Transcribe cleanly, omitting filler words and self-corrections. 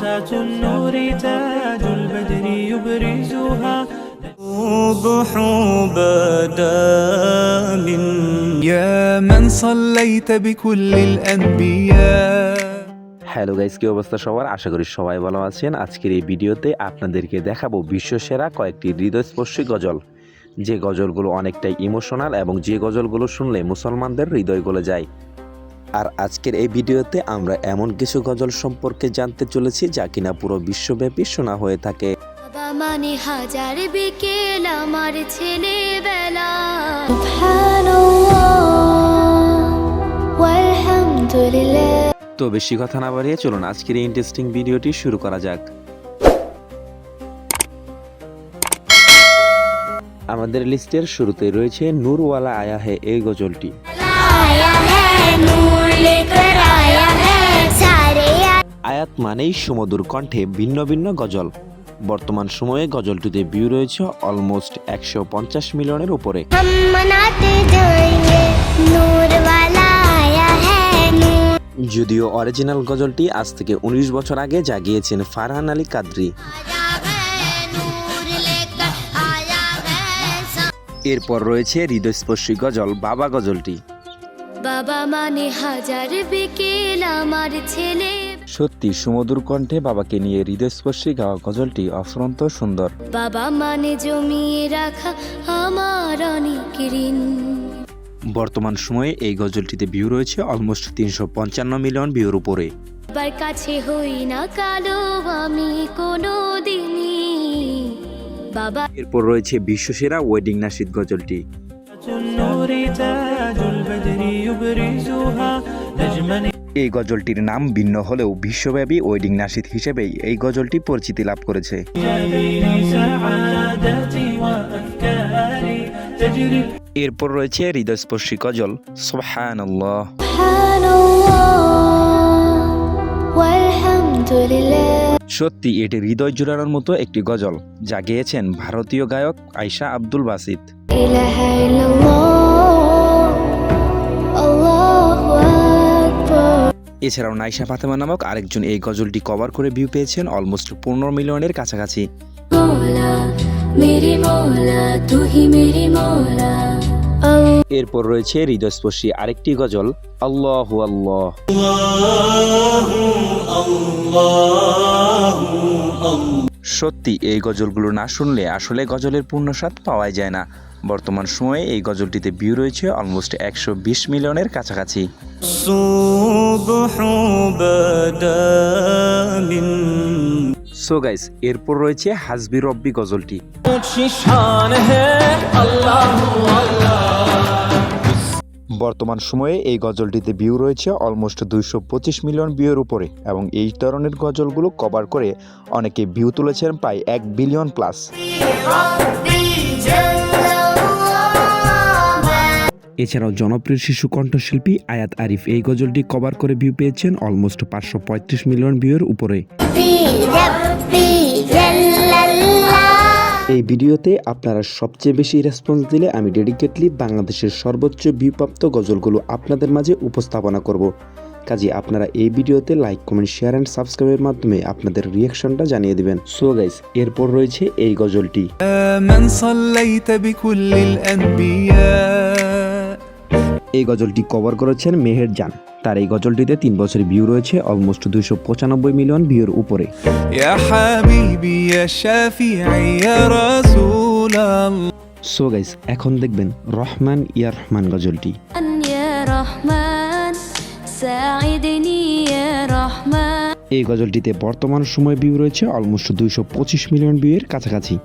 طلعة النور تاج البدر يبرزها بدا من يا من صليت بكل الأنبياء। Hello guys, কি অবস্থা সবার? আশা করি সবাই ভালো আছেন। আজকের এই ভিডিওতে আপনাদেরকে দেখাবো বিশ্বসেরা কয়েকটি হৃদয়স্পর্শী গজল, যে গজলগুলো অনেকটাই ইমোশনাল এবং যে গজলগুলো শুনলে মুসলমানদের হৃদয় গলে যায়। আর আজকের এই ভিডিওতে আমরা এমন কিছু গজল সম্পর্কে জানতে চলেছি যা কিনা পুরো বিশ্বব্যাপী শোনা হয়ে থাকে। মানে হাজার বিকেল আমার ছেলেবেলা, তো বেশি কথা না বাড়িয়ে চলুন আজকের এই ইন্টারেস্টিং ভিডিওটি শুরু করা যাক। আমাদের লিস্টের শুরুতে রয়েছে নূরওয়ালা আয়া হে এই গজলটি। আয়াত মানেই সুমধুর কণ্ঠে ভিন্ন ভিন্ন গজল। বর্তমান সময়ে গজলটিতে ভিউ রয়েছে অলমোস্ট 150 মিলিয়নের উপরে। যদিও অরিজিনাল গজলটি আজ থেকে 19 বছর আগে জাগিয়েছেন ফারহান আলী কাদরি। এরপর রয়েছে হৃদয়স্পর্শী গজল বাবা গজলটি। বাবা মানে হাজার বিকেল আমার ছেলে। সত্যি সুমধুর কণ্ঠে বাবাকে নিয়ে হৃদয়স্পর্শী গাওয়া গজলটি অফুরন্ত সুন্দর। বাবা মানে জমিয়ে রাখা আমার অনেক ঋণ। বর্তমান সময়ে এই গজলটিতে ভিউ রয়েছে অলমোস্ট 355 মিলিয়ন ভিউর উপরে। বাবার কাছে হই না কালো আমি কোনো দিনই বাবা। এরপর রয়েছে বিশ্বসেরা ওয়েডিং নাশিদ গজলটি। এই গজলটির নাম ভিন্ন হলেও বিশ্বব্যাপী ওয়েডিং নাশিদ হিসেবেই এই গজলটি পরিচিতি লাভ করেছে। এরপর রয়েছে হৃদয়স্পর্শী গজল সুবহানাল্লাহ। সত্যি এটি হৃদয় জুড়ানোর মতো একটি গজল, যা গেয়েছেন ভারতীয় গায়ক আয়েশা আব্দুল বাসিত। এছাড়াও নাইশা ফাতেমা নামক আরেকজন এই গজলটি কভার করে ভিউ পেয়েছেন অলমোস্ট 15 মিলিয়নের কাছাকাছি। এরপর রয়েছে হৃদয়স্পর্শী আরেকটি গজল আল্লাহু আল্লাহ। সত্যি এই গজলগুলো না শুনলে আসলে গজলের পূর্ণ স্বাদ পাওয়া যায় না। বর্তমান সময়ে এই গজলটিতে ভিউ রয়েছে অলমোস্ট 120 মিলিয়নের কাছাকাছি। সো গাইস, এরপর রয়েছে হাসবি রব্বি গজলটি। বর্তমান সময়ে এই গজলটিতে ভিউ রয়েছে অলমোস্ট 225 মিলিয়ন ভিউর উপরে এবং এই ধরনের গজলগুলো কভার করে অনেকে ভিউ তুলেছেন প্রায় 1 বিলিয়ন প্লাস। এছাড়াও জনপ্রিয় শিশু কণ্ঠশিল্পী আয়াত আরিফ এই গজলটি কভার করে ভিউ পেয়েছেন অলমোস্ট 535 মিলিয়ন ভিউর উপরে। এই ভিডিওতে আপনারা সবচেয়ে বেশি রেসপন্স দিলে আমি ডেডিকেটলি বাংলাদেশের সর্বোচ্চ ভিউপ্রাপ্ত গজলগুলো আপনাদের মাঝে উপস্থাপনা করব। কাজে আপনারা এই ভিডিওতে লাইক, কমেন্ট, শেয়ার অ্যান্ড সাবস্ক্রাইবের মাধ্যমে আপনাদের রিয়াকশনটা জানিয়ে দিবেন। সো গাইস, এরপর রয়েছে এই গজলটি। এই গজলটি কভার করেছেন মেহের জান। তার এই গজলটিতে 3 বছরের ভিউ রয়েছে অলমোস্ট 295 মিলিয়ন ভিউর উপরে। সো গাইস, এখন দেখবেন রহমান ইয়া রহমান গজলটি। এই গজলটিতে বর্তমান সময়ে ভিউ রয়েছে অলমোস্ট 225 মিলিয়ন ভিউয়ের কাছাকাছি।